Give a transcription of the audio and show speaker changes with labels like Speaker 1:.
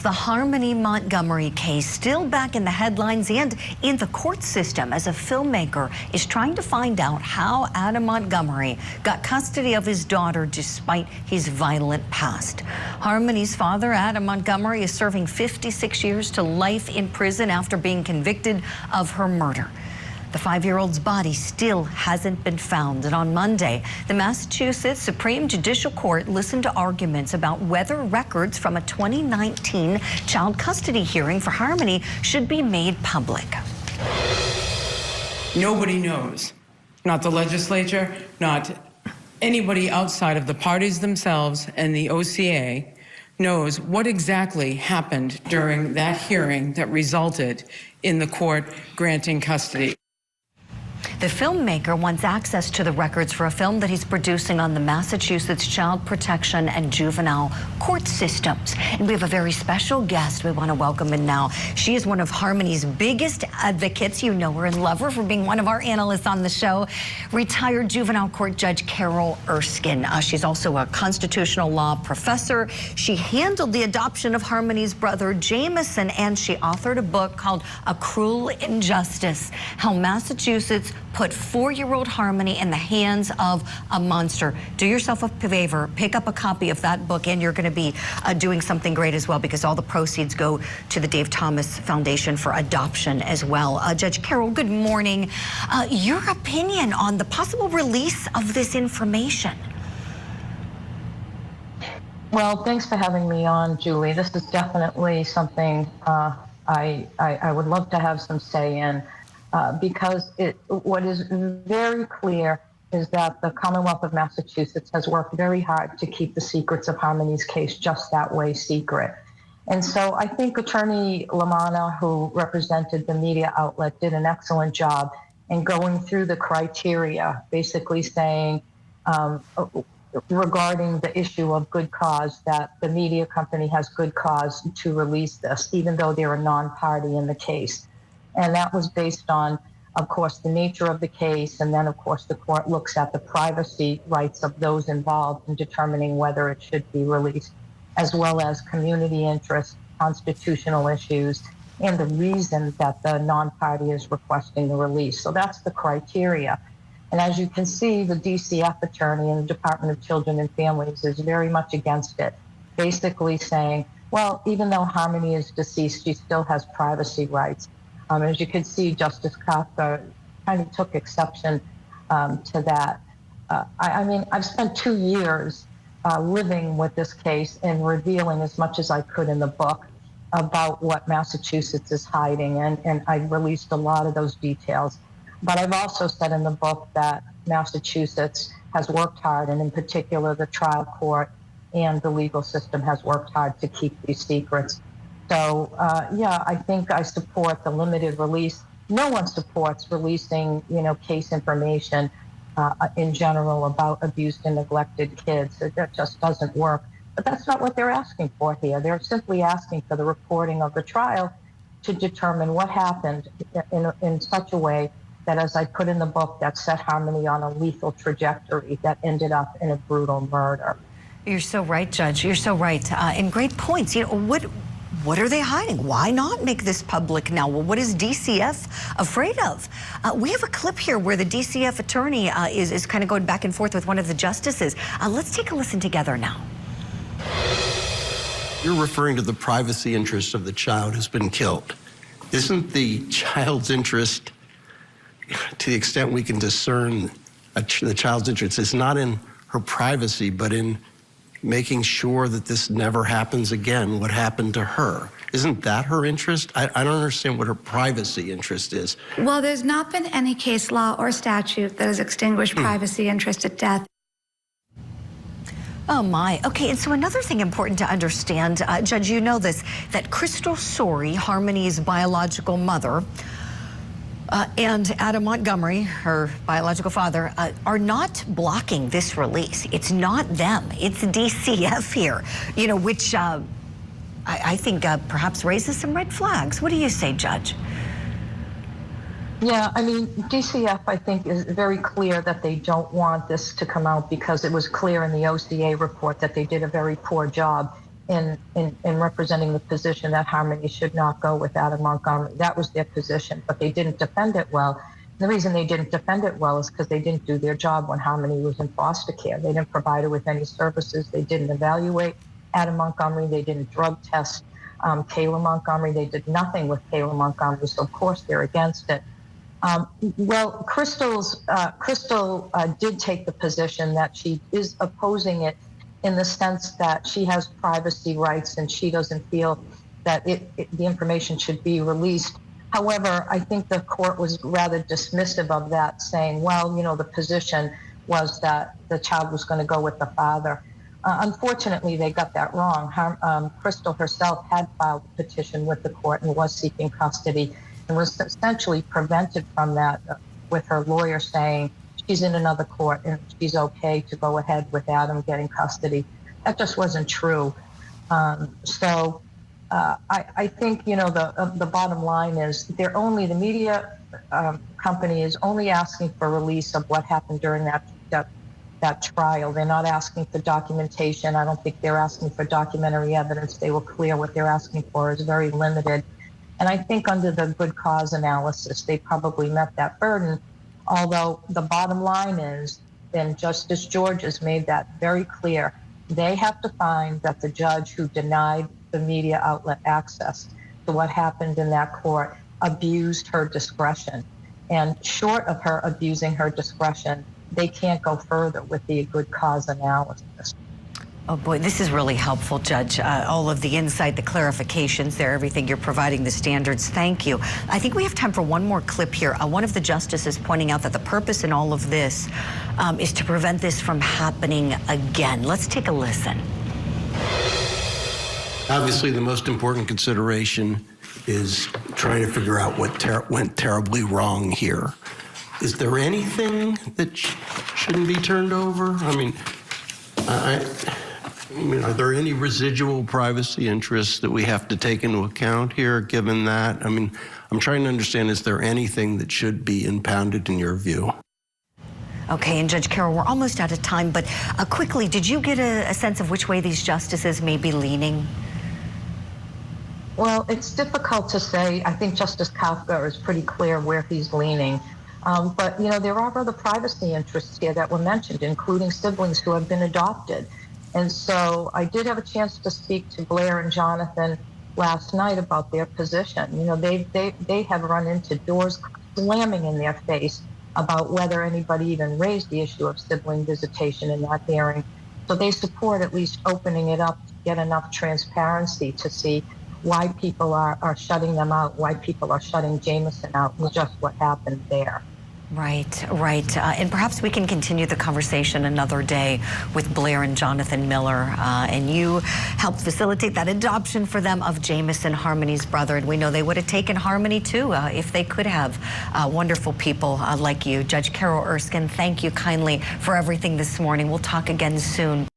Speaker 1: The Harmony Montgomery case still back in the headlines and in the court system as a filmmaker is trying to find out how Adam Montgomery got custody of his daughter despite his violent past. Harmony's father, Adam Montgomery, is serving 56 years to life in prison after being convicted of her murder. The 5-year-old's body still hasn't been found. And on Monday, the Massachusetts Supreme Judicial Court listened to arguments about whether records from a 2019 child custody hearing for Harmony should be made public.
Speaker 2: Nobody knows, not the legislature, not anybody outside of the parties themselves and the OCA knows what exactly happened during that hearing that resulted in the court granting custody.
Speaker 1: The filmmaker wants access to the records for a film that he's producing on the Massachusetts child protection and juvenile court systems. And we have a very special guest we want to welcome in now. She is one of Harmony's biggest advocates. You know her and love her for being one of our analysts on the show. Retired juvenile court judge Carol Erskine. She's also a constitutional law professor. She handled the adoption of Harmony's brother Jameson, and she authored a book called A Cruel Injustice: How Massachusetts put 4-year-old Harmony in the hands of a monster. Do yourself a favor, pick up a copy of that book, and you're going to be doing something great as well, because all the proceeds go to the Dave Thomas Foundation for adoption as well. Judge Carol, good morning. Your opinion on the possible release of this information?
Speaker 3: Well, thanks for having me on, Julie. This is definitely something I would love to have some say in. Because what is very clear is that the Commonwealth of Massachusetts has worked very hard to keep the secrets of Harmony's case just that way secret. And so I think Attorney Lamanna, who represented the media outlet, did an excellent job in going through the criteria, basically saying regarding the issue of good cause, that the media company has good cause to release this, even though they're a non-party in the case. And that was based on, of course, the nature of the case. And then, of course, the court looks at the privacy rights of those involved in determining whether it should be released, as well as community interest, constitutional issues, and the reason that the non-party is requesting the release. So that's the criteria. And as you can see, the DCF attorney in the Department of Children and Families is very much against it, basically saying, well, even though Harmony is deceased, she still has privacy rights. As you can see, Justice Kafka kind of took exception to that. I mean, I've spent 2 years living with this case and revealing as much as I could in the book about what Massachusetts is hiding, and I released a lot of those details. But I've also said in the book that Massachusetts has worked hard, and in particular the trial court and the legal system has worked hard to keep these secrets. So, yeah, I think I support the limited release. No one supports releasing, case information in general about abused and neglected kids. That just doesn't work. But that's not what they're asking for here. They're simply asking for the reporting of the trial to determine what happened in such a way that, as I put in the book, that set Harmony on a lethal trajectory that ended up in a brutal murder.
Speaker 1: You're so right, Judge. You're so right. And great points. What are they hiding? Why not make this public now? Well, what is DCF afraid of? We have a clip here where the DCF attorney is kind of going back and forth with one of the justices. Let's take a listen together now.
Speaker 4: You're referring to the privacy interest of the child who's been killed. Isn't the child's interest, to the extent we can discern the child's interest, is not in her privacy, but in making sure that this never happens again, what happened to her? Isn't that her interest? I don't understand what her privacy interest is.
Speaker 5: Well, there's not been any case law or statute that has extinguished privacy interest at death.
Speaker 1: Oh my. Okay, and so another thing important to understand, Judge, you know this, that Crystal Sorey, Harmony's biological mother, and Adam Montgomery, her biological father, are not blocking this release. It's not them. It's DCF here, which I think perhaps raises some red flags. What do you say, Judge?
Speaker 3: Yeah, I mean, DCF, I think, is very clear that they don't want this to come out because it was clear in the OCA report that they did a very poor job in representing the position that Harmony should not go with Adam Montgomery. That was their position, but they didn't defend it well. And the reason they didn't defend it well is because they didn't do their job when Harmony was in foster care. They didn't provide her with any services. They didn't evaluate Adam Montgomery. They didn't drug test Kayla Montgomery. They did nothing with Kayla Montgomery, so of course they're against it. Well, Crystal did take the position that she is opposing it in the sense that she has privacy rights and she doesn't feel that the information should be released. However, I think the court was rather dismissive of that, saying, well, you know, the position was that the child was going to go with the father. Unfortunately, they got that wrong. Crystal herself had filed a petition with the court and was seeking custody and was essentially prevented from that with her lawyer saying she's in another court and she's okay to go ahead with Adam getting custody. That just wasn't true. I think, you know, the bottom line is the media company is only asking for release of what happened during that trial. They're not asking for documentation. I don't think they're asking for documentary evidence. They were clear what they're asking for is very limited. And I think under the good cause analysis, they probably met that burden. Although the bottom line is, and Justice George has made that very clear, they have to find that the judge who denied the media outlet access to what happened in that court abused her discretion. And short of her abusing her discretion, they can't go further with the good cause analysis.
Speaker 1: Oh boy, this is really helpful, Judge. All of the insight, the clarifications there, everything you're providing, the standards. Thank you. I think we have time for one more clip here. One of the justices pointing out that the purpose in all of this is to prevent this from happening again. Let's take a listen.
Speaker 4: Obviously, the most important consideration is trying to figure out what went terribly wrong here. Is there anything that shouldn't be turned over? I mean, are there any residual privacy interests that we have to take into account here, given that? I mean, I'm trying to understand, is there anything that should be impounded in your view?
Speaker 1: Okay, and Judge Carroll, we're almost out of time, but quickly, did you get a sense of which way these justices may be leaning?
Speaker 3: Well, it's difficult to say. I think Justice Kafka is pretty clear where he's leaning. But, you know, there are other privacy interests here that were mentioned, including siblings who have been adopted. And so I did have a chance to speak to Blair and Jonathan last night about their position. You know, they have run into doors slamming in their face about whether anybody even raised the issue of sibling visitation in that hearing. So they support at least opening it up to get enough transparency to see why people are shutting them out, why people are shutting Jameson out, and just what happened there.
Speaker 1: Right. And perhaps we can continue the conversation another day with Blair and Jonathan Miller. And you helped facilitate that adoption for them of Jameson, Harmony's brother. And we know they would have taken Harmony too if they could have. Wonderful people like you. Judge Carol Erskine, thank you kindly for everything this morning. We'll talk again soon.